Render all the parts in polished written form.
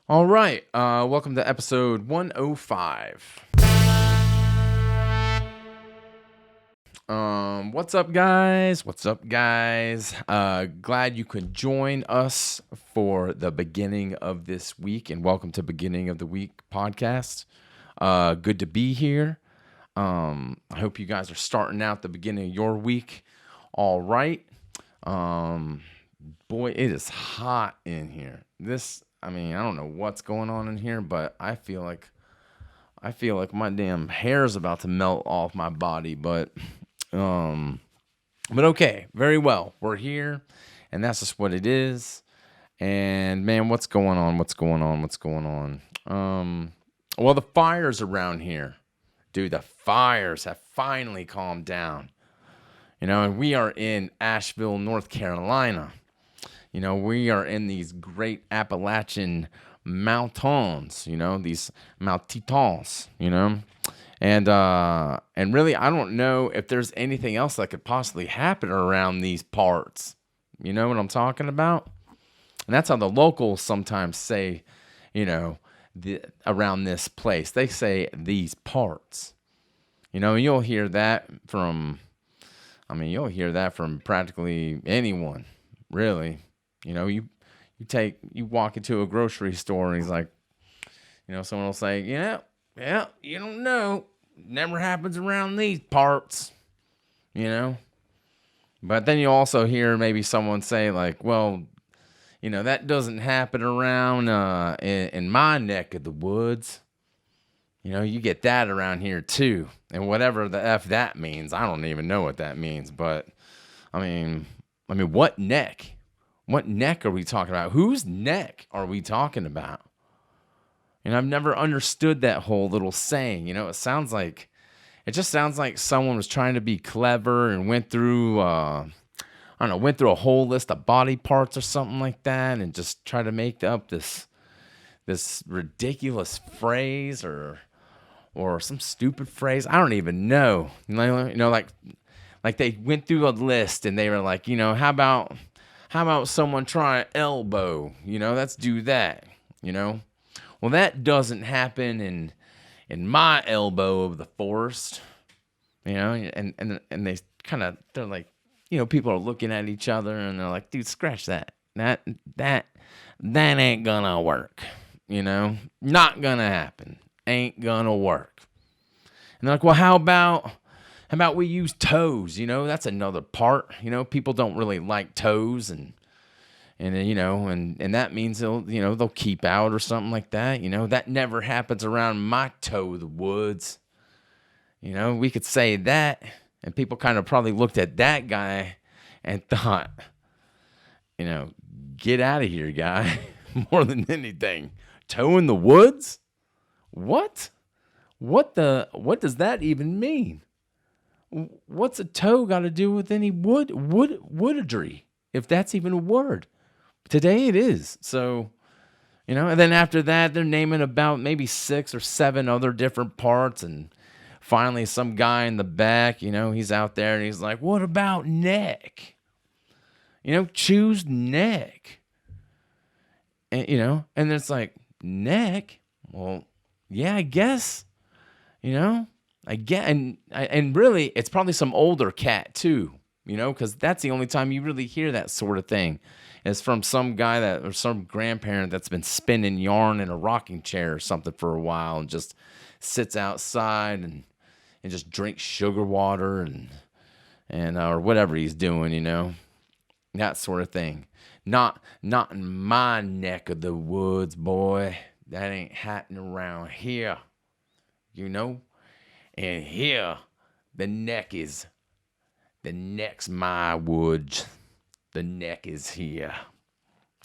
All right. Welcome to episode 105. What's up, guys? What's up, guys? Glad you could join us for the beginning of this week, and welcome to Beginning of the Week podcast. Good to be here. I hope you guys are starting out the beginning of your week all right. Boy, it is hot in here. I don't know what's going on in here, but I feel like my damn hair is about to melt off my body, but okay, very well. We're here, and that's just what it is. And man, what's going on? Well, the fires around here, dude, the fires have finally calmed down. And we are in Asheville, North Carolina. We are in these great Appalachian mountains, these mountains, and really, I don't know if there's anything else that could possibly happen around these parts. You know what I'm talking about? And that's how the locals sometimes say, around this place. They say these parts. You'll hear that from practically anyone, really. You walk into a grocery store and he's like, someone will say, yeah, you don't know. Never happens around these parts, But then you also hear maybe someone say like, well, that doesn't happen around in my neck of the woods. You get that around here too. And whatever the F that means, I don't even know what that means. But what neck? What neck are we talking about? Whose neck are we talking about? I've never understood that whole little saying. It just sounds like someone was trying to be clever and went through a whole list of body parts or something like that, and just try to make up this ridiculous phrase or some stupid phrase. I don't even know. Like they went through a list and they were like, how about someone try elbow? Let's do that. Well, that doesn't happen in my elbow of the forest. And they they're like, people are looking at each other and they're like, dude, scratch that. That ain't gonna work. Not gonna happen. Ain't gonna work. And they're like, well, how about we use toes? That's another part. People don't really like toes, and that means they'll keep out or something like that. That never happens around my toe of the woods. We could say that, and people kind of probably looked at that guy and thought, get out of here, guy. More than anything, toe in the woods? What does that even mean? What's a toe got to do with any woodardry, if that's even a word? Today it is. So, and then after that, they're naming about maybe 6 or 7 other different parts. And finally, some guy in the back, he's out there and he's like, what about neck? Choose neck. And, and it's like, neck? Well, yeah, I guess, and really, it's probably some older cat too, because that's the only time you really hear that sort of thing. It's from some guy or some grandparent that's been spinning yarn in a rocking chair or something for a while and just sits outside and just drinks sugar water and or whatever he's doing, that sort of thing. Not in my neck of the woods, boy. That ain't happening around here, And here, the neck's my woods. The neck is here.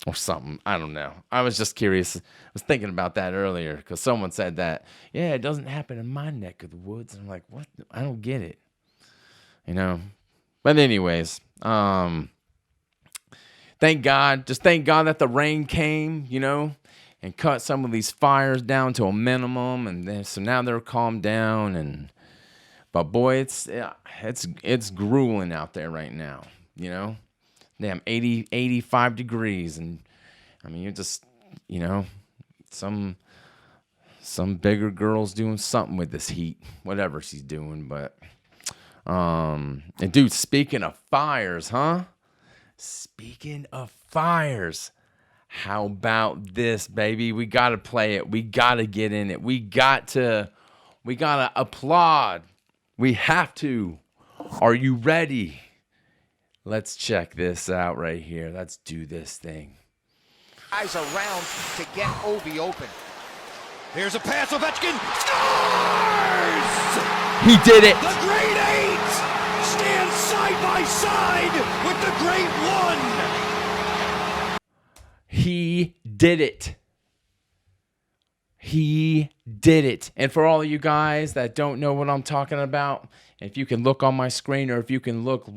Or something. I don't know. I was just curious. I was thinking about that earlier because someone said that, yeah, it doesn't happen in my neck of the woods. And I'm like, what? I don't get it. But anyways, thank God. Just thank God that the rain came, and cut some of these fires down to a minimum. And then, so now they're calmed down. But boy, it's grueling out there right now, Damn, 85 degrees. And you're just, Some bigger girl's doing something with this heat, whatever she's doing. But and dude, speaking of fires, huh? Speaking of fires, how about this, baby? We gotta play it. We gotta get in it. We gotta applaud. We have to. Are you ready? Let's check this out right here. Let's do this thing. Eyes around to get Ovi open. Here's a pass. Ovechkin scores! He did it. The Great Eight stand side by side with the Great One. He did it. He did it. And for all of you guys that don't know what I'm talking about, if you can look on my screen, or if you can look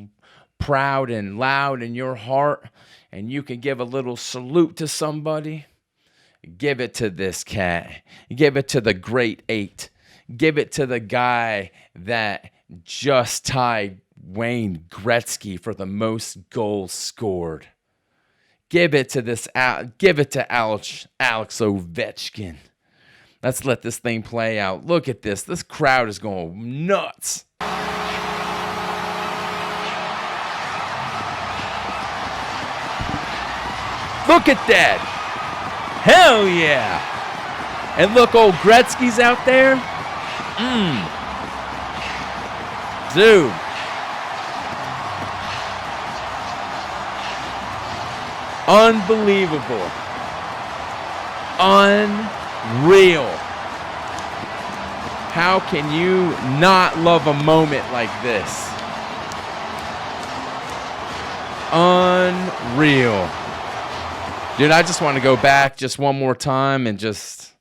proud and loud in your heart, and you can give a little salute to somebody, give it to this cat. Give it to the Great Eight. Give it to the guy that just tied Wayne Gretzky for the most goals scored. Give it to Alex Ovechkin. Let's let this thing play out. Look at this. This crowd is going nuts. Look at that. Hell yeah. And look, old Gretzky's out there. Dude. Unbelievable. Unreal. How can you not love a moment like this? Unreal. Dude, I just want to go back just one more time and just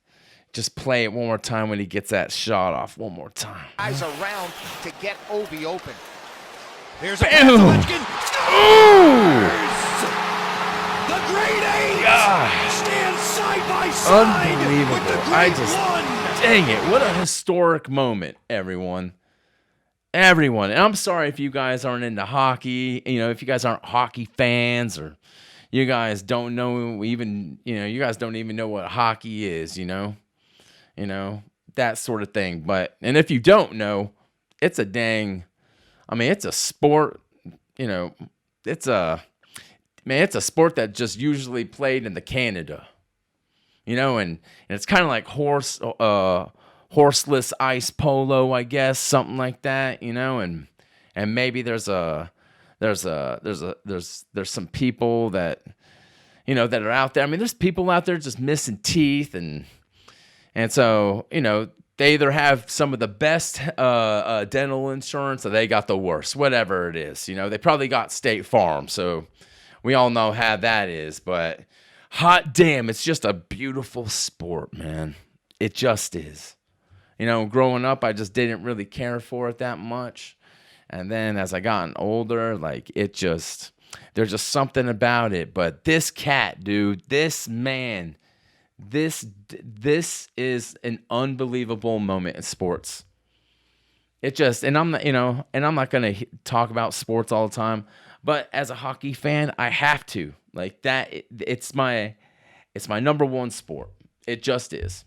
play it one more time when he gets that shot off one more time. Eyes around to get Ovi open. Here's a pass. Ovechkin scores! The Great Eight stand side by side. Unbelievable. With the Great One. Dang it, what a historic moment, everyone. Everyone. And I'm sorry if you guys aren't into hockey, if you guys aren't hockey fans, or you guys don't know even, you guys don't even know what hockey is, that sort of thing. And if you don't know, it's it's a sport, it's a sport that just usually played in the Canada, and it's kind of like horseless ice polo, I guess, something like that, and maybe there's some people that, that are out there. There's people out there just missing teeth, and so, they either have some of the best dental insurance, or they got the worst, whatever it is. They probably got State Farm, so we all know how that is. But hot damn, it's just a beautiful sport, man. It just is. Growing up, I just didn't really care for it that much. And then as I gotten older, there's just something about it. But this cat, dude, this man, this is an unbelievable moment in sports. And I'm not going to talk about sports all the time, but as a hockey fan, I have to. It's my number one sport. It just is.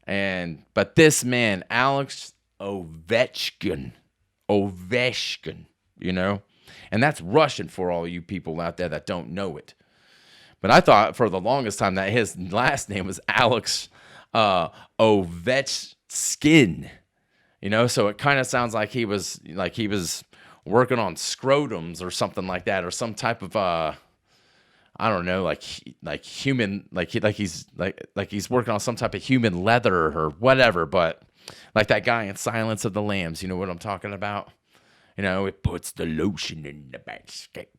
But this man, Alex Ovechkin, and that's Russian for all you people out there that don't know it. But I thought for the longest time that his last name was Alex Ovechkin. So it kind of sounds like he was working on scrotums or something like that, or some type of I don't know, human, he's working on some type of human leather or whatever. But like that guy in Silence of the Lambs, you know what I'm talking about? It puts the lotion in the basket.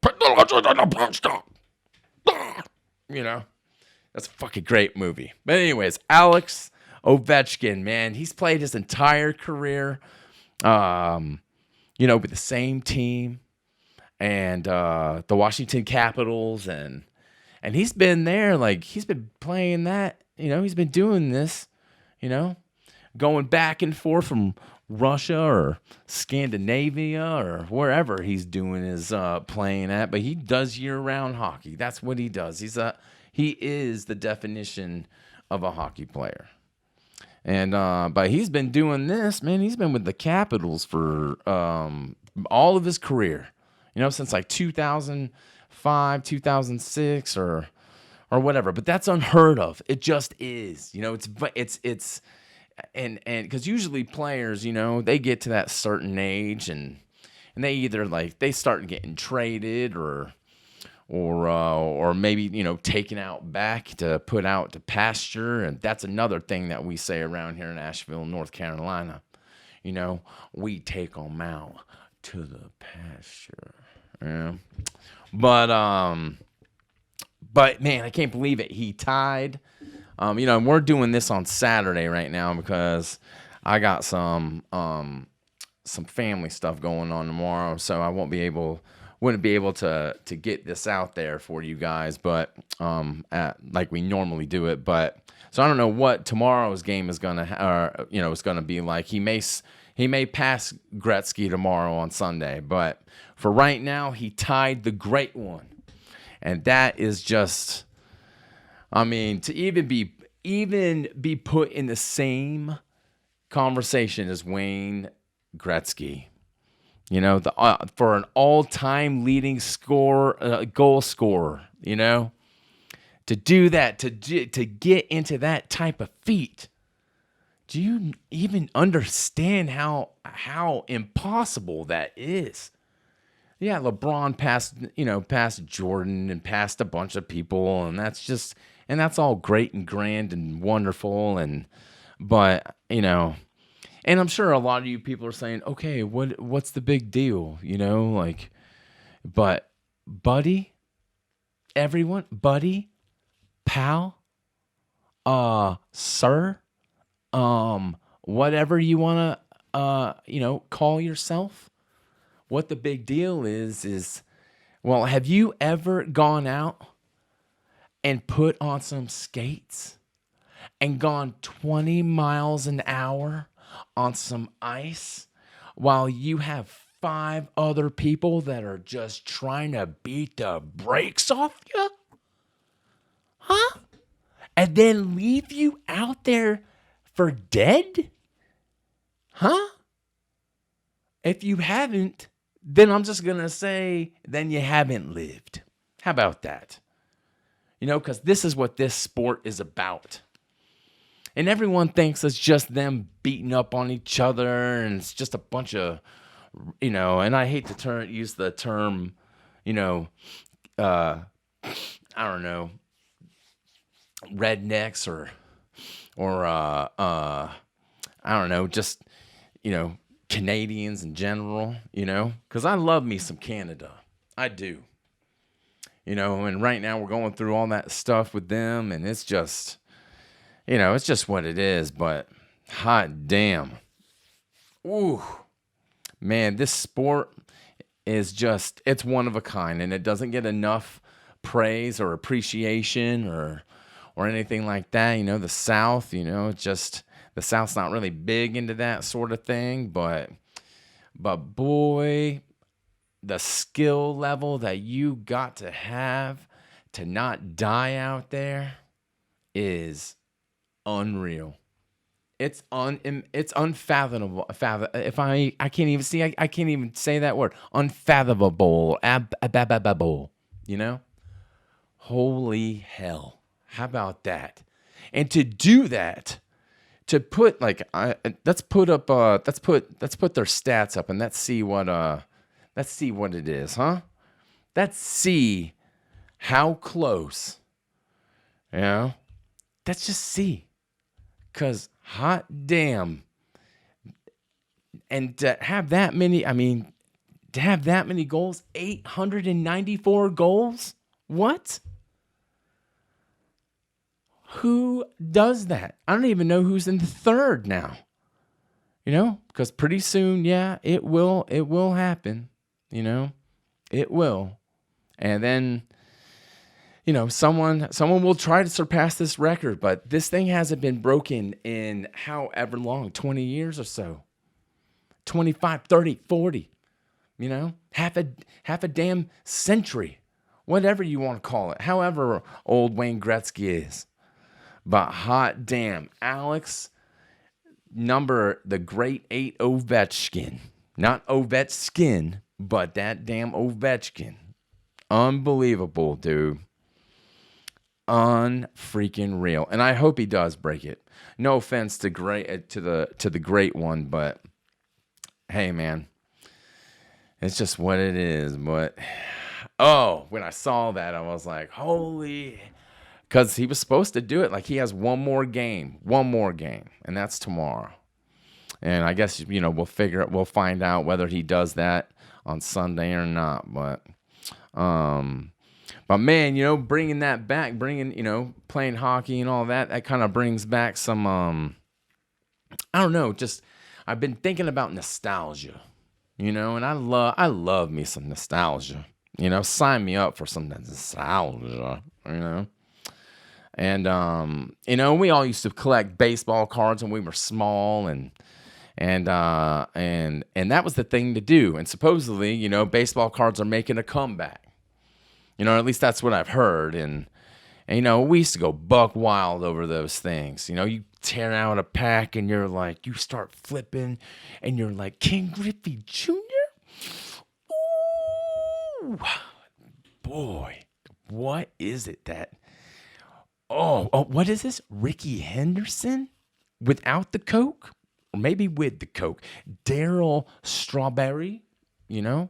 Put the lotion in the basket. That's a fucking great movie. But anyways, Alex Ovechkin, man, he's played his entire career, with the same team, and the Washington Capitals, and he's been there, he's been playing that, he's been doing this, going back and forth from Russia or Scandinavia or wherever he's doing his playing at, but he does year-round hockey. That's what he does. He is the definition of a hockey player. And but he's been doing this, man. He's been with the Capitals for all of his career. Since like 2005, 2006 or whatever. But that's unheard of. It just is. It's and because usually players, they get to that certain age and they either they start getting traded or maybe taken out back to put out to pasture. And that's another thing that we say around here in Asheville, North Carolina. We take them out to the pasture. Yeah. But man, I can't believe it. He tied. And we're doing this on Saturday right now because I got some family stuff going on tomorrow, so I wouldn't be able to get this out there for you guys, but like we normally do it. But so I don't know what tomorrow's game is gonna is gonna be like. He may pass Gretzky tomorrow on Sunday, but for right now, he tied the great one, and that is just. I mean, to even be put in the same conversation as Wayne Gretzky, for an all-time leading goal scorer, to do that, to get into that type of feat. Do you even understand how impossible that is? Yeah, LeBron passed Jordan and passed a bunch of people, and that's all great and grand and wonderful, but and I'm sure a lot of you people are saying, okay, what's the big deal, but buddy, everyone, buddy, pal, sir, whatever you want to call yourself. What the big deal is, well, have you ever gone out and put on some skates and gone 20 miles an hour on some ice while you have 5 other people that are just trying to beat the brakes off you? Huh? And then leave you out there for dead? Huh? If you haven't, then I'm just going to say, then you haven't lived. How about that? Because this is what this sport is about. And everyone thinks it's just them beating up on each other and it's just a bunch of, and I hate to use the term, I don't know, rednecks or I don't know, just, Canadians in general, because I love me some Canada. I do. And right now we're going through all that stuff with them, and it's just, it's just what it is, but hot damn. Ooh, man, this sport is just, it's one of a kind, and it doesn't get enough praise or appreciation or anything like that. The South, the South's not really big into that sort of thing, but boy, the skill level that you got to have to not die out there is unreal. It's unfathomable. I can't even say that word. Unfathomable. Holy hell. How about that? And to do that, to put let's put their stats up and let's see what it is, huh? Let's see how close. Let's just see. 'Cause hot damn. And to have that many goals, 894 goals? What? Who does that? I don't even know who's in the third now. Because pretty soon, yeah, it will happen. It will. And then, someone will try to surpass this record, but this thing hasn't been broken in however long, 20 years or so. 25, 30, 40, you know, half a damn century, whatever you want to call it, however old Wayne Gretzky is. But hot damn, Alex, the great 8 Ovechkin, not Ovechkin, but that damn Ovechkin. Unbelievable, dude. Unfreaking real. And I hope he does break it. No offense to the great one, but hey, man, it's just what it is. But when I saw that, I was like, holy, because he was supposed to do it. Like, he has one more game, and that's tomorrow. And I guess, you know, we'll find out whether he does that on Sunday or not. But man, you know, bringing that back, you know, playing hockey and all that kind of brings back some, I don't know, just, I've been thinking about nostalgia, you know, and I love me some nostalgia, you know, sign me up for some nostalgia, you know. And, you know, we all used to collect baseball cards when we were small, and that was the thing to do. And supposedly, you know, baseball cards are making a comeback. You know, at least that's what I've heard. And you know, we used to go buck wild over those things. You know, you tear out a pack and you're like, you start flipping and you're like, King Griffey Jr.? Ooh, boy, what is it that... Oh, what is this? Ricky Henderson without the Coke? Or maybe with the Coke. Daryl Strawberry, you know?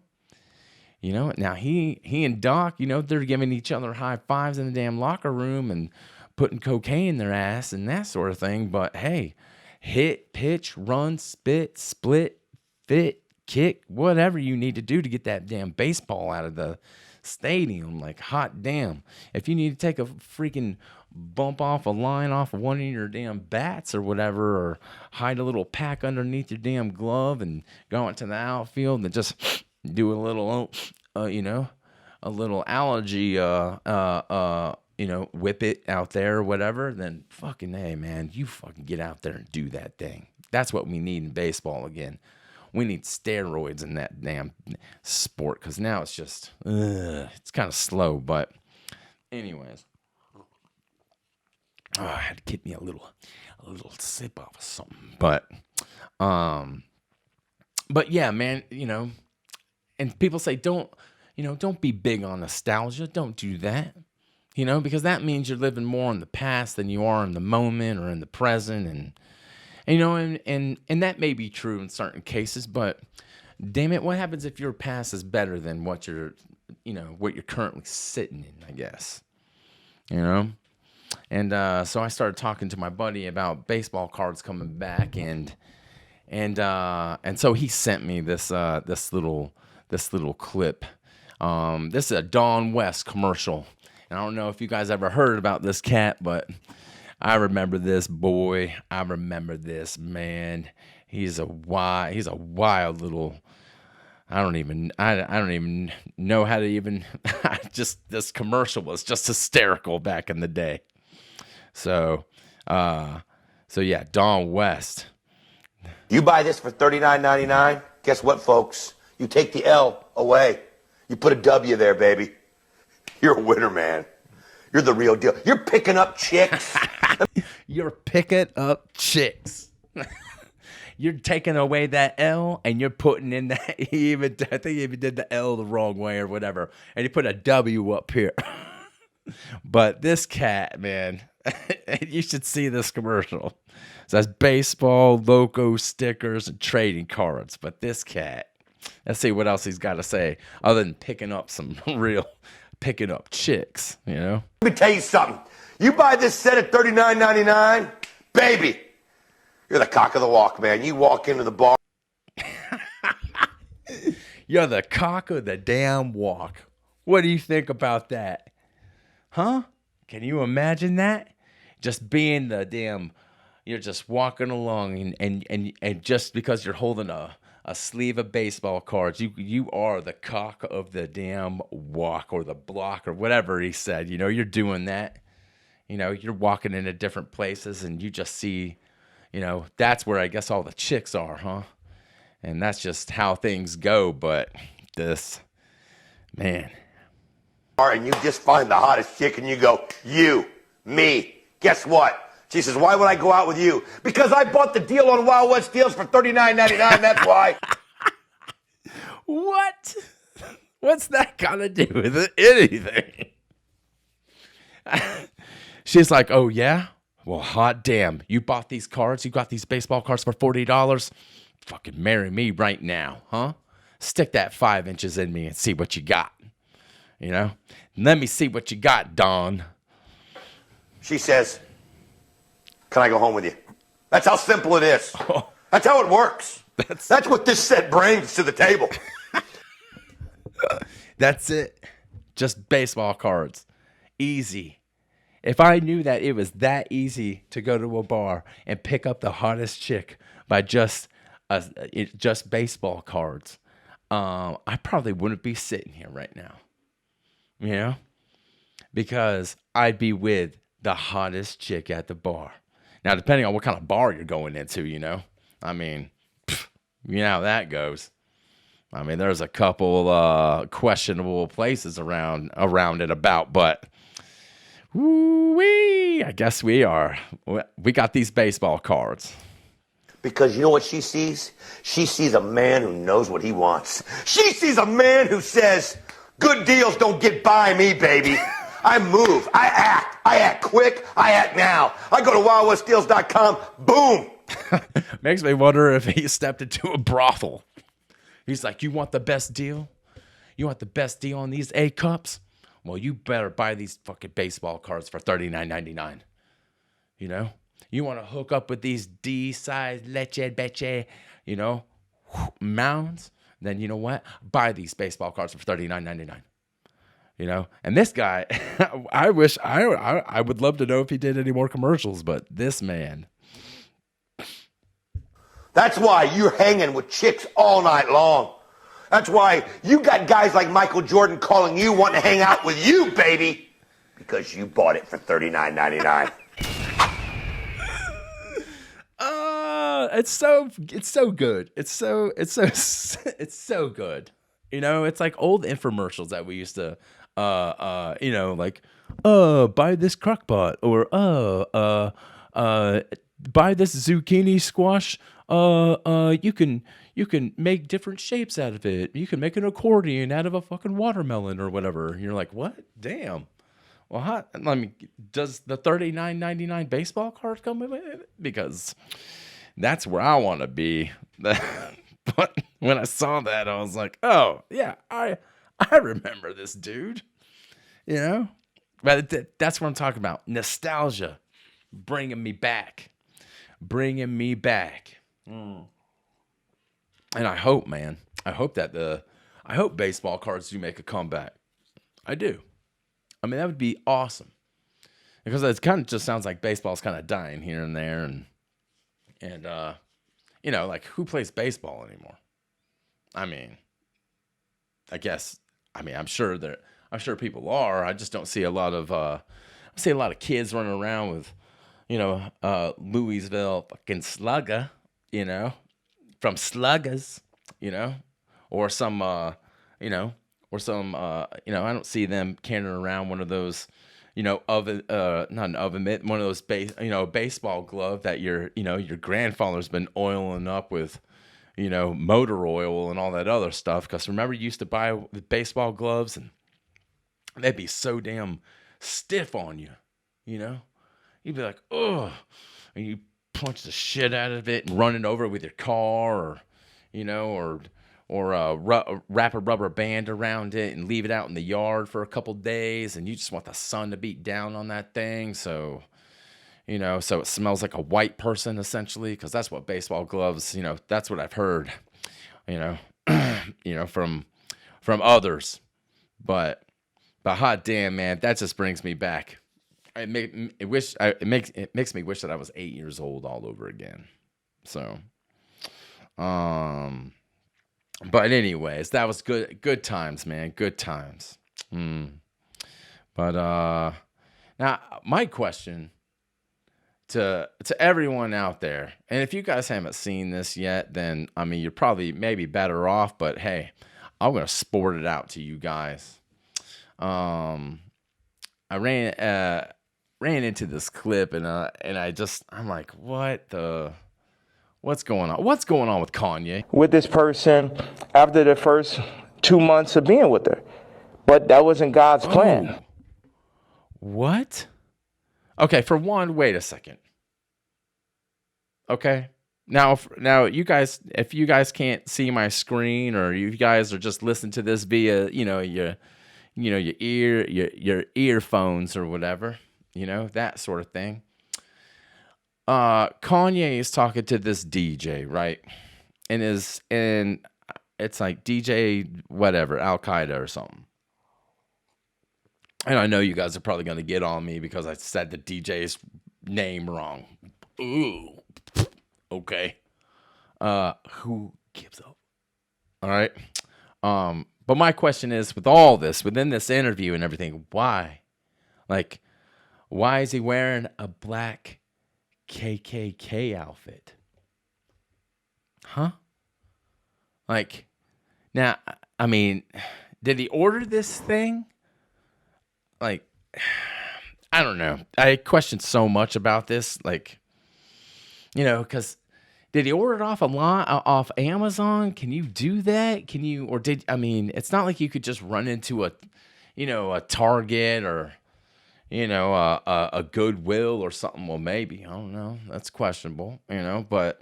You know, now he and Doc, you know, they're giving each other high fives in the damn locker room and putting cocaine in their ass and that sort of thing. But hey, hit, pitch, run, spit, split, fit, kick, whatever you need to do to get that damn baseball out of the stadium. Like, hot damn. If you need to take a freaking bump off a line off of one of your damn bats or whatever, or hide a little pack underneath your damn glove and go into the outfield and just do a little, you know, a little allergy, you know, whip it out there or whatever, then fucking hey, man, you fucking get out there and do that thing. That's what we need in baseball again. We need steroids in that damn sport, because now it's just, it's kind of slow. But anyways, I had to get me a little sip off of something. But yeah, man, you know. And people say, don't be big on nostalgia. Don't do that, you know, because that means you're living more in the past than you are in the moment or in the present. And you know, and that may be true in certain cases, but damn it, what happens if your past is better than what you're currently sitting in, I guess, you know? And so I started talking to my buddy about baseball cards coming back, and so he sent me this little clip. This is a Don West commercial. And I don't know if you guys ever heard about this cat, but I remember this boy. I remember this man. He's a wild little, I don't even know how to even, this commercial was just hysterical back in the day. So yeah, Don West. You buy this for $39.99. Guess what, folks? You take the L away. You put a W there, baby. You're a winner, man. You're the real deal. You're picking up chicks. You're picking up chicks. You're taking away that L and you're putting in that. I think he even did the L the wrong way or whatever. And he put a W up here. But this cat, man, you should see this commercial. It says baseball, logo, stickers, and trading cards. But this cat, let's see what else he's got to say other than picking up chicks, you know? Let me tell you something. You buy this set at $39.99, baby, you're the cock of the walk, man. You walk into the bar. You're the cock of the damn walk. What do you think about that? Huh? Can you imagine that? Just being the damn, you're just walking along and just because you're holding a sleeve of baseball cards, you are the cock of the damn walk or the block or whatever he said. You know, you're doing that. You know, you're walking into different places and you just see, you know, that's where I guess all the chicks are, huh? And that's just how things go. But this, man. And you just find the hottest chick and you go, you, me. Guess what? She says, why would I go out with you? Because I bought the deal on Wild West Deals for $39.99. That's why. What? What's that got to do with it? Anything? She's like, oh, yeah? Well, hot damn. You bought these cards? You got these baseball cards for $40? Fucking marry me right now, huh? Stick that 5 inches in me and see what you got. You know? Let me see what you got, Dawn. She says, can I go home with you? That's how simple it is. That's how it works. That's what this set brings to the table. That's it. Just baseball cards. Easy. If I knew that it was that easy to go to a bar and pick up the hottest chick by just baseball cards, I probably wouldn't be sitting here right now. You know? Because I'd be with the hottest chick at the bar. Now, depending on what kind of bar you're going into, you know? I mean, you know how that goes. I mean, there's a couple questionable places around and about, but woo-wee, I guess we got these baseball cards. Because you know what she sees? She sees a man who knows what he wants. She sees a man who says, good deals don't get by me, baby. I move, I act quick, I act now. I go to wildwestdeals.com, boom. Makes me wonder if he stepped into a brothel. He's like, you want the best deal? You want the best deal on these A cups? Well, you better buy these fucking baseball cards for $39.99. You know? You want to hook up with these D-size leche beche, you know, mounds? Then you know what? Buy these baseball cards for $39.99. You know? And this guy, I wish, I would love to know if he did any more commercials, but this man. That's why you're hanging with chicks all night long. That's why you got guys like Michael Jordan calling you, wanting to hang out with you, baby. Because you bought it for $39.99. It's so good. It's so good. You know, it's like old infomercials that we used to, you know, like, buy this crockpot, or buy this zucchini squash. You can make different shapes out of it. You can make an accordion out of a fucking watermelon or whatever. And you're like, what? Damn. Well, I mean, does the $39.99 baseball card come with it? Because that's where I want to be. But when I saw that, I was like, oh, yeah, I remember this dude. You know? But that's what I'm talking about. Nostalgia. Bringing me back. And I hope, man, I hope baseball cards do make a comeback. I do. I mean, that would be awesome. Because it kind of just sounds like baseball's kind of dying here and there, and you know, like, who plays baseball anymore? I mean, I'm sure people are. I just don't see a lot of kids running around with, you know, Louisville fucking Slugger, you know, from Sluggers, you know, or some, you know, you know, I don't see them carrying around one of those, you know, not an oven mitt, one of those baseball glove that your grandfather's been oiling up with, you know, motor oil and all that other stuff. Because remember, you used to buy baseball gloves and they'd be so damn stiff on you, you know. You'd be like, ugh, and you punch the shit out of it and run it over with your car, or, you know, or wrap a rubber band around it and leave it out in the yard for a couple days, and you just want the sun to beat down on that thing, so, you know, so it smells like a white person, essentially, because that's what baseball gloves, you know, that's what I've heard, you know, you know, from others, but hot damn, man, that just brings me back. It makes me wish that I was 8 years old all over again. So, but anyways, that was good times, man. Good times. But now my question to everyone out there, and if you guys haven't seen this yet, then I mean, you're probably maybe better off. But hey, I'm gonna sport it out to you guys. I ran into this clip, and I'm like, what's going on? What's going on with Kanye? With this person after the first 2 months of being with her. But that wasn't God's plan. What? Okay, for one, wait a second. Okay. Now you guys, if you guys can't see my screen, or you guys are just listening to this via, your earphones or whatever, that sort of thing. Kanye is talking to this DJ, right? And it's like DJ whatever, Al Qaeda or something. And I know you guys are probably going to get on me because I said the DJ's name wrong. Ooh. Okay. Who gives up? All right. But my question is, with all this, within this interview and everything, why? Like, why is he wearing a black KKK outfit? Huh? Like, now, I mean, did he order this thing? Like, I don't know. I question so much about this. Like, because did he order it off Amazon? Can you do that? It's not like you could just run into a Target or, a Goodwill or something. Well, maybe, I don't know. That's questionable, but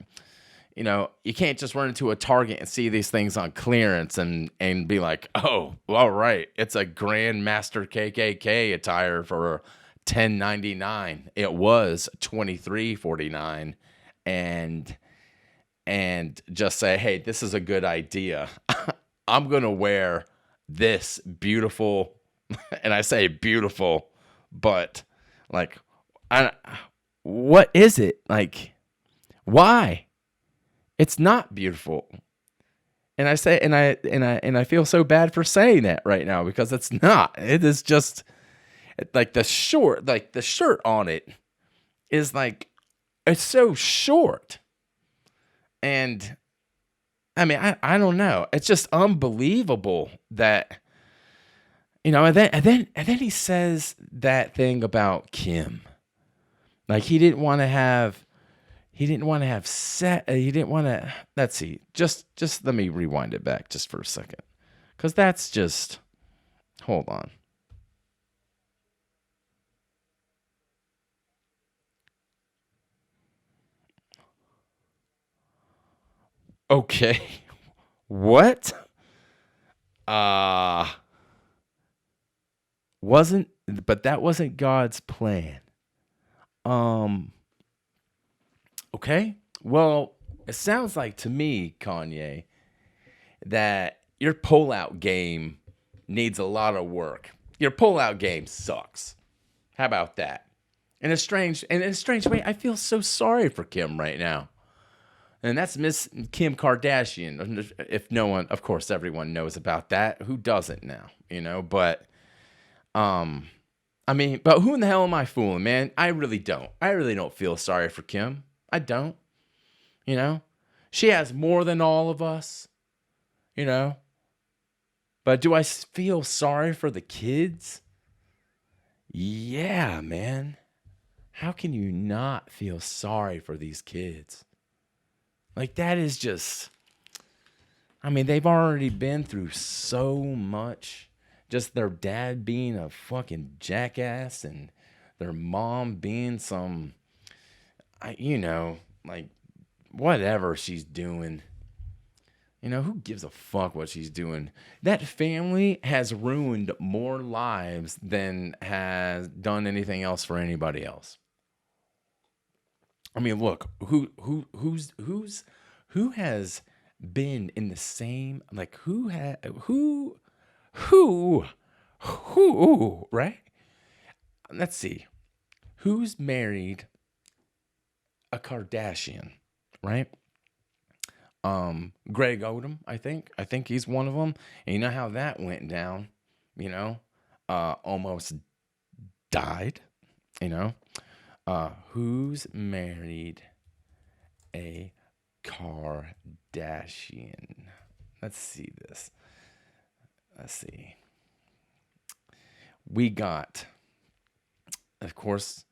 you can't just run into a Target and see these things on clearance and be like, oh, all right, it's a Grandmaster KKK attire for $10.99. It was $23.49, and just say, hey, this is a good idea. I'm gonna wear this beautiful, and I say beautiful, but like, what is it? Like, why? It's not beautiful. And I say, and I feel so bad for saying that right now, because it's not. It is just like the shirt on it is like, it's so short. And I mean, I don't know. It's just unbelievable that, and then he says that thing about Kim. Like, he didn't want to have let's see, just let me rewind it back just for a second, because that's just, hold on. Okay. What? But that wasn't God's plan. Okay. Well, it sounds like to me, Kanye, that your pullout game needs a lot of work. Your pullout game sucks. How about that? In a strange way, I feel so sorry for Kim right now. And that's Miss Kim Kardashian. If no one, of course, everyone knows about that. Who doesn't now? But, but who in the hell am I fooling, man? I really don't. I really don't feel sorry for Kim. I don't. She has more than all of us. But do I feel sorry for the kids? Yeah, man. How can you not feel sorry for these kids? Like, that is just, they've already been through so much. Just their dad being a fucking jackass and their mom being some, like, whatever she's doing. Who gives a fuck what she's doing? That family has ruined more lives than has done anything else for anybody else. Look, who has been in the same, like, who, right? Let's see. Who's married a Kardashian, right? Greg Odom, I think he's one of them. And you know how that went down, almost died, Who's married a Kardashian? Let's see this. Let's see. We got, of course,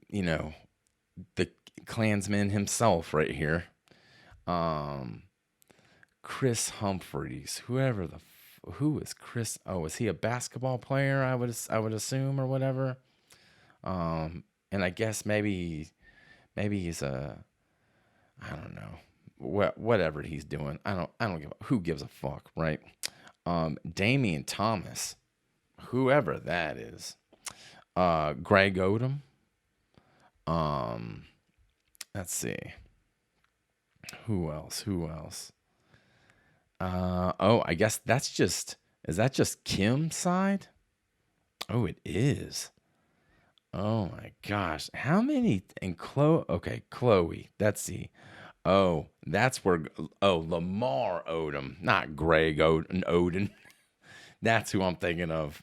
the Klansman himself right here. Chris Humphreys, who is Chris? Oh, is he a basketball player? I would assume, or whatever. And I guess maybe he's I don't know, whatever he's doing. I don't who gives a fuck, right? Damian Thomas, whoever that is. Greg Odom. Let's see. Who else? I guess is that just Kim's side? Oh, it is. Oh my gosh. How many? And Chloe. Let's see. Oh, that's where, Lamar Odom, not Greg Oden. That's who I'm thinking of.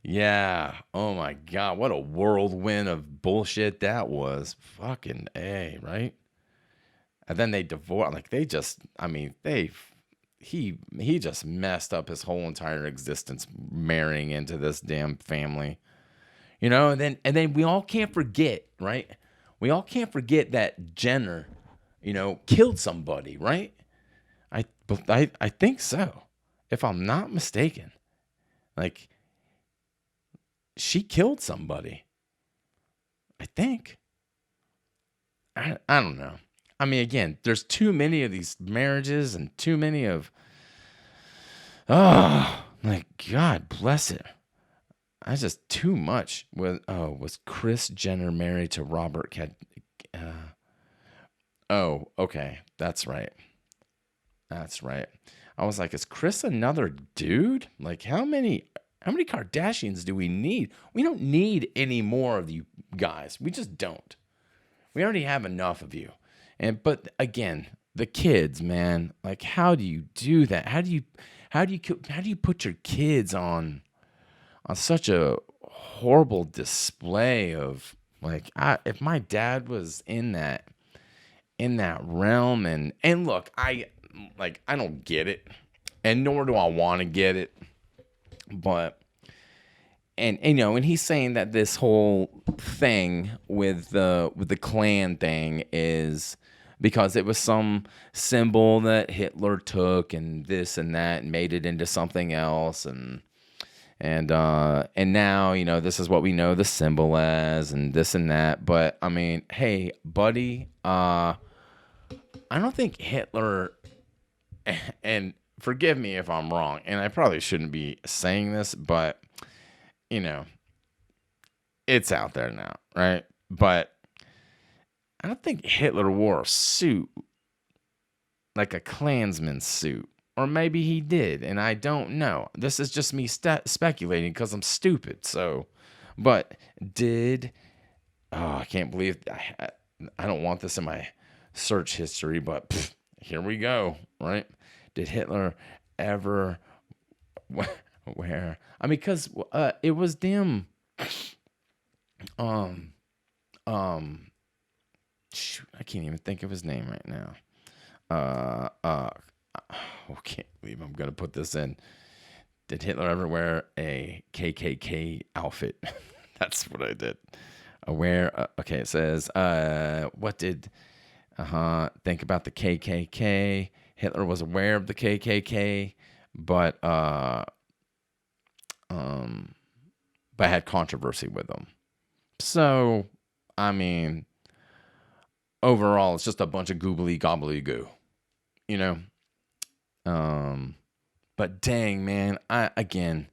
Yeah. Oh my God. What a whirlwind of bullshit that was. Fucking A, right? And then they divorced. Like he just messed up his whole entire existence marrying into this damn family. And then we all can't forget, right? We all can't forget that Jenner, killed somebody, right? I think so. If I'm not mistaken. Like, she killed somebody. I think. I don't know. I mean, again, there's too many of these marriages and too many of, like, God bless it. That's just too much. Was Kris Jenner married to Robert okay. That's right. I was like, is Kris another dude? Like, how many Kardashians do we need? We don't need any more of you guys. We just don't. We already have enough of you. But again, the kids, man, like, how do you do that? How do you put your kids on such a horrible display of, like, if my dad was in that realm, and look, I don't get it, and nor do I want to get it, but and he's saying that this whole thing with the Klan thing is because it was some symbol that Hitler took and this and that and made it into something else, and now, this is what we know the symbol as, and this and that. But I mean, hey, buddy, I don't think Hitler, and forgive me if I'm wrong, and I probably shouldn't be saying this, but it's out there now, right? But I don't think Hitler wore a suit, like a Klansman suit. Or maybe he did, and I don't know. This is just me speculating because I'm stupid. So, but I can't believe, I don't want this in my search history, but here we go, right? Did Hitler ever wear, I mean, because it was damn, shoot, I can't even think of his name right now. I can't believe I'm going to put this in. Did Hitler ever wear a KKK outfit? That's what I did. Okay, it says, what did, think about the KKK. Hitler was aware of the KKK, but had controversy with them. So, I mean, overall, it's just a bunch of goobly gobbly goo, but dang, man, and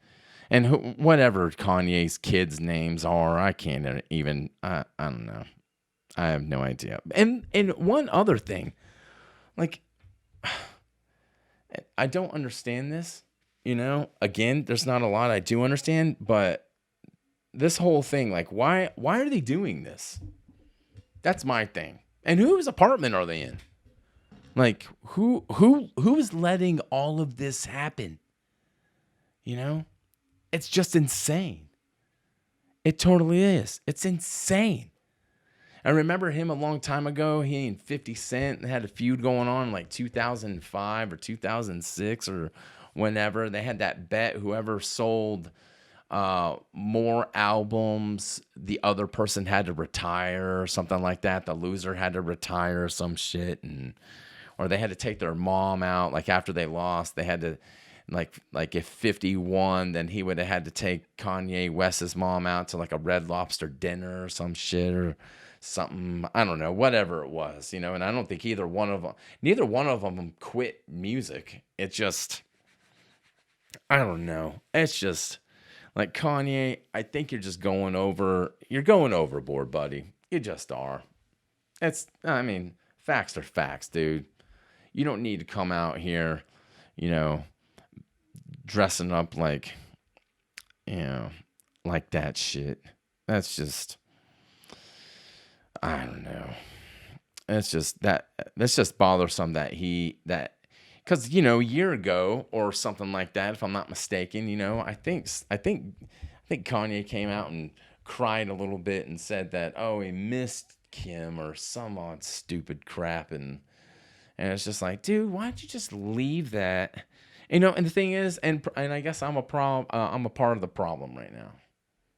whatever Kanye's kids' names are, I can't even, I don't know. I have no idea. And one other thing, like, I don't understand this, again, there's not a lot I do understand, but this whole thing, like, why are they doing this? That's my thing. And whose apartment are they in? Like, who is letting all of this happen? It's just insane. It totally is. It's insane. I remember him a long time ago. He and 50 Cent had a feud going on in like 2005 or 2006 or whenever. They had that bet. Whoever sold more albums, the other person had to retire or something like that. The loser had to retire or some shit, or they had to take their mom out. Like after they lost, they had to, like if 50 won, then he would have had to take Kanye West's mom out to like a Red Lobster dinner or some shit or something. I don't know, whatever it was, and I don't think neither one of them quit music. It just, I don't know. It's just like Kanye, I think you're just going overboard, buddy. You just are. Facts are facts, dude. You don't need to come out here, dressing up like, like that shit. That's just, I don't know. That's just bothersome that because a year ago or something like that, if I'm not mistaken, I think Kanye came out and cried a little bit and said that he missed Kim or some odd stupid crap, and it's just like, dude, why don't you just leave that? And the thing is, and I guess I'm a part of the problem right now,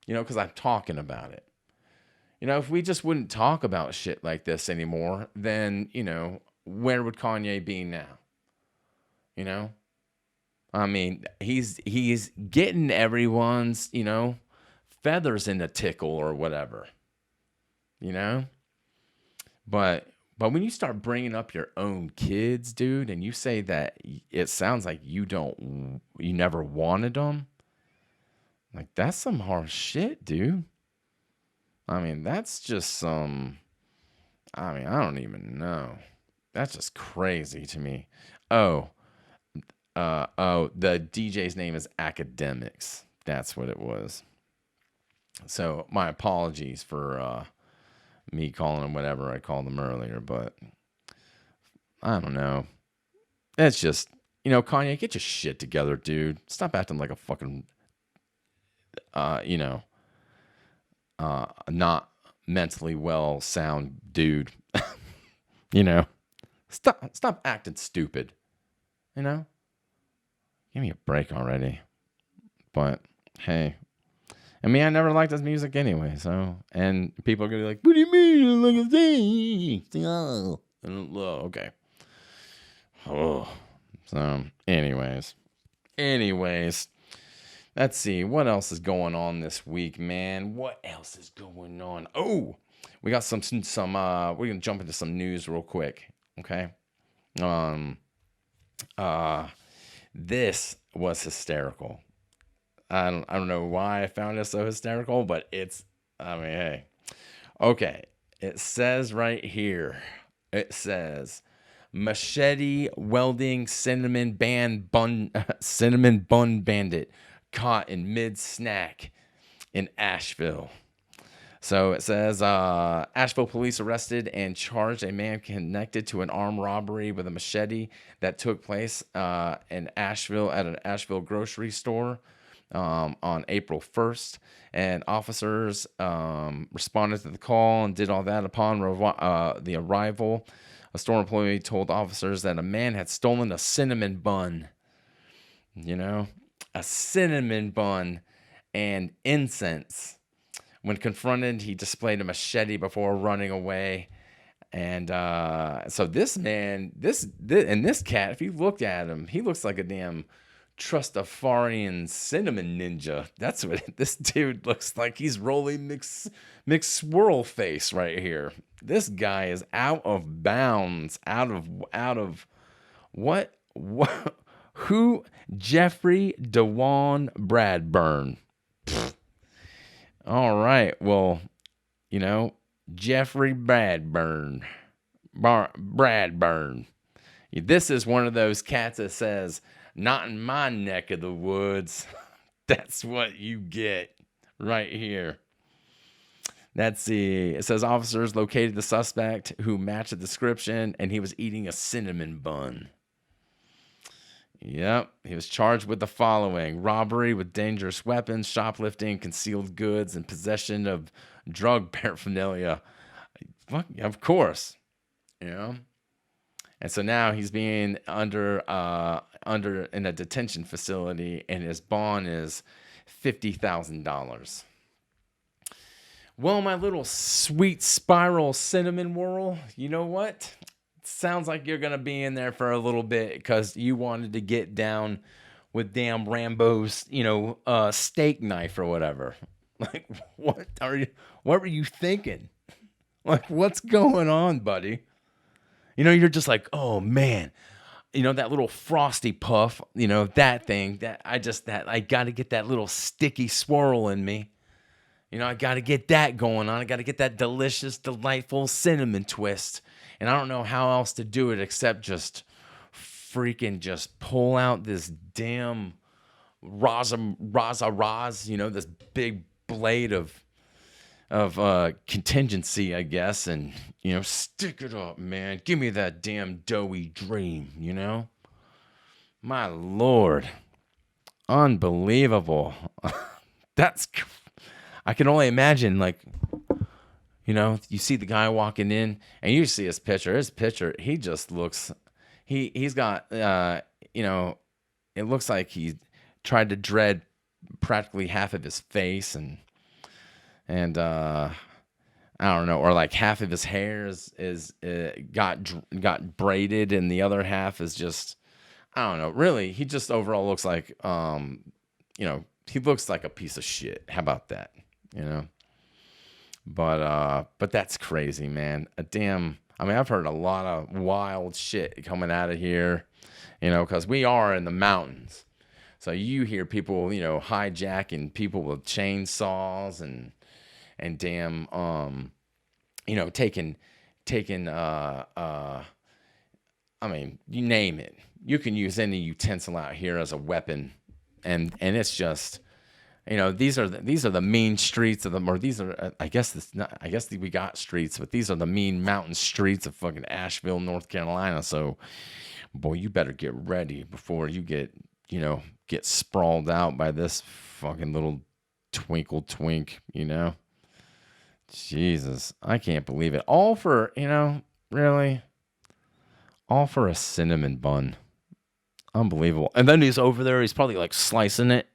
because I'm talking about it. If we just wouldn't talk about shit like this anymore, then, where would Kanye be now? He's getting everyone's, feathers in a tickle or whatever, But when you start bringing up your own kids, dude, and you say that it sounds like you never wanted them, like that's some harsh shit, dude. That's just some, I don't even know. That's just crazy to me. The DJ's name is Academics. That's what it was. So my apologies for me calling him whatever I called him earlier, but I don't know. It's just, Kanye, get your shit together, dude. Stop acting like a fucking, not mentally well sound dude. Stop acting stupid. Give me a break already. But hey, I never liked his music anyway. So, and people are gonna be like, "What do you mean? Like a thing?" Oh, okay. Oh, so anyways, let's see what else is going on this week, man. What else is going on? Oh, we got some. We're gonna jump into some news real quick. Okay. This was hysterical. I don't know why I found it so hysterical, but it's, hey. Okay. It says right here, machete welding cinnamon bun bandit caught in mid snack in Asheville. So it says, Asheville police arrested and charged a man connected to an armed robbery with a machete that took place in Asheville at an Asheville grocery store on April 1st. And officers responded to the call and did all that. Upon the arrival, a store employee told officers that a man had stolen a cinnamon bun. A cinnamon bun and incense. When confronted, he displayed a machete before running away. And so this man, this cat, if you looked at him, he looks like a damn Trustafarian cinnamon ninja. That's what this dude looks like. He's rolling McSwirl face right here. This guy is out of bounds. Out of what? Who? Jeffrey DeJuan Bradburn. All right. Well, Jeffrey Bradburn. Bradburn. This is one of those cats that says, "Not in my neck of the woods." That's what you get right here. Let's see. It says officers located the suspect who matched the description, and he was eating a cinnamon bun. Yep, he was charged with the following: robbery with dangerous weapons, shoplifting, concealed goods, and possession of drug paraphernalia. Fuck, of course, you know. And so now he's being under in a detention facility, and his bond is $50,000. Well, my little sweet spiral cinnamon whirl, you know what? Sounds like you're gonna be in there for a little bit because you wanted to get down with damn Rambo's, steak knife or whatever. Like, what were you thinking? Like, what's going on, buddy? You're just like, oh man, that little frosty puff, that thing that I got to get that little sticky swirl in me. I got to get that going on. I got to get that delicious, delightful cinnamon twist. And I don't know how else to do it except just freaking just pull out this damn raz, this big blade of contingency, I guess, and stick it up, man. Give me that damn doughy dream, My Lord, unbelievable. I can only imagine, like, you see the guy walking in, and you see his picture. He just looks, he's got, it looks like he tried to dread practically half of his face, and I don't know, or like half of his hair got braided, and the other half is just, I don't know. Really, he just overall looks like, he looks like a piece of shit. How about that? But that's crazy, man. I've heard a lot of wild shit coming out of here, because we are in the mountains. So you hear people, hijacking people with chainsaws and damn, taking, you name it. You can use any utensil out here as a weapon, and it's just, these are the mean streets of them, or these are, I guess we got streets, but these are the mean mountain streets of fucking Asheville, North Carolina. So, boy, you better get ready before you get sprawled out by this fucking little twinkle twink, Jesus, I can't believe it. All for, really, all for a cinnamon bun. Unbelievable. And then he's over there, he's probably like slicing it.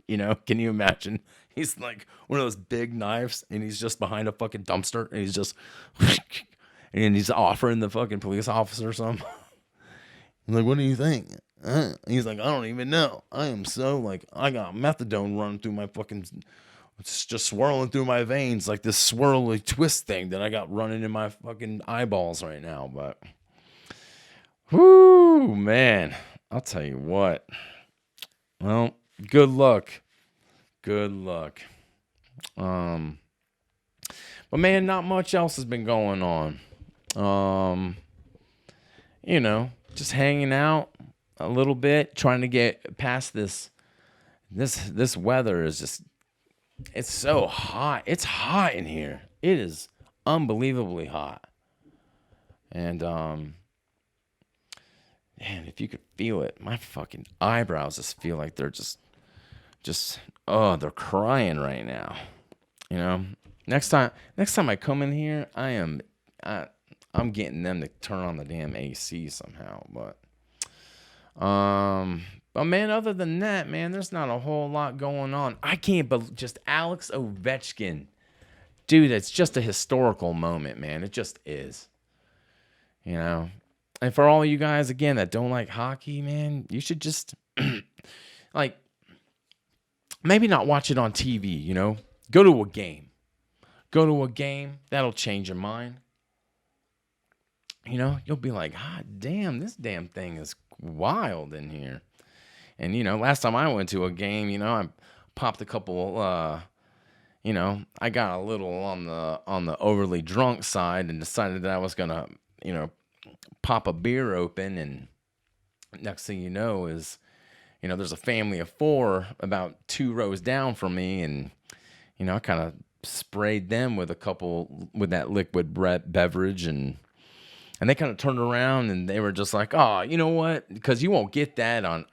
Can you imagine? He's like one of those big knives, and he's just behind a fucking dumpster, and he's just, and he's offering the fucking police officer some. Like, what do you think? He's like, I don't even know. I am so like, I got methadone running through my fucking, it's just swirling through my veins, like this swirly twist thing that I got running in my fucking eyeballs right now. But, whoo, man, I'll tell you what. Well, good luck. But man, not much else has been going on. Just hanging out a little bit, trying to get past this weather is just, it's so hot. It's hot in here. It is unbelievably hot. And man, if you could feel it, my fucking eyebrows just feel like they're just they're crying right now. Next time I come in here, I'm getting them to turn on the damn AC somehow. But man, other than that, man, there's not a whole lot going on. I can't believe just Alex Ovechkin, dude. It's just a historical moment, man. It just is. And for all you guys again that don't like hockey, man, you should just like maybe not watch it on TV. Go to a game. That'll change your mind. You'll be like, ah, damn, this damn thing is wild in here. And, last time I went to a game, I popped a couple, I got a little on the overly drunk side and decided that I was going to, pop a beer open. And next thing you know is, there's a family of 4 about 2 rows down from me. And, I kind of sprayed them with that liquid beverage, and And they kind of turned around and they were just like, oh, you know what? Because you won't get that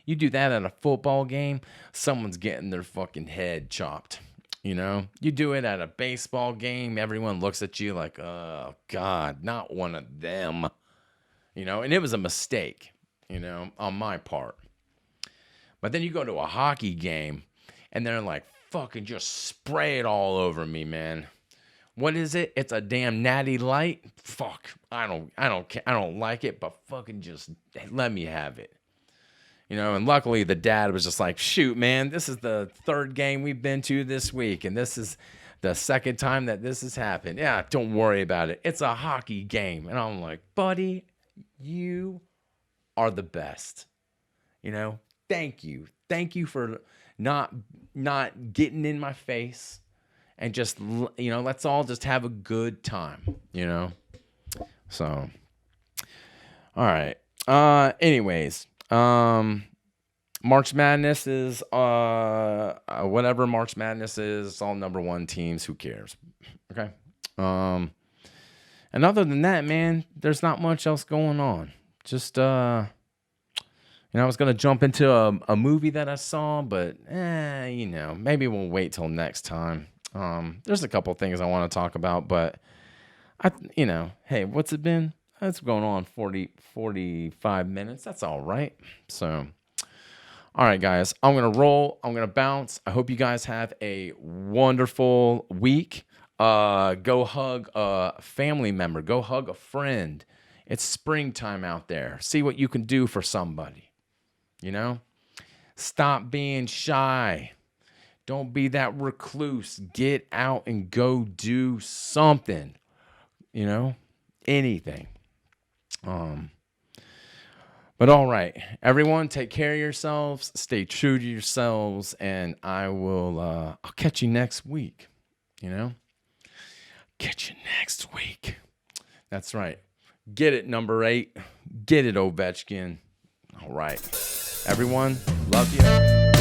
you do that at a football game, someone's getting their fucking head chopped. You know, you do it at a baseball game, everyone looks at you like, oh, God, not one of them. You know, and it was a mistake, you know, on my part. But then you go to a hockey game and they're like, fucking just spray it all over me, man. What is it? It's a damn Natty Light. Fuck, I don't like it, but fucking just let me have it. You know, and luckily the dad was just like, shoot, man, this is the third game we've been to this week, and this is the second time that this has happened. Yeah, don't worry about it. It's a hockey game. And I'm like, buddy, you are the best. You know, thank you. Thank you for not getting in my face and just, you know, let's all just have a good time, you know? So, all right. Anyways, March Madness is whatever March Madness is, it's all number one teams, who cares? Okay. And other than that, man, there's not much else going on. Just you know, I was gonna jump into a movie that I saw, but you know, maybe we'll wait till next time. There's a couple things I want to talk about, but you know, hey, what's it been? It's going on 45 minutes. That's all right. So, all right, guys, I'm going to roll. I'm going to bounce. I hope you guys have a wonderful week. Go hug a family member. Go hug a friend. It's springtime out there. See what you can do for somebody. You know? Stop being shy. Don't be that recluse. Get out and go do something. You know? Anything. But all right, everyone, take care of yourselves, stay true to yourselves, and I'll catch you next week, you know? Catch you next week. That's right. Get it, number 8. Get it, Ovechkin. All right. Everyone, love you.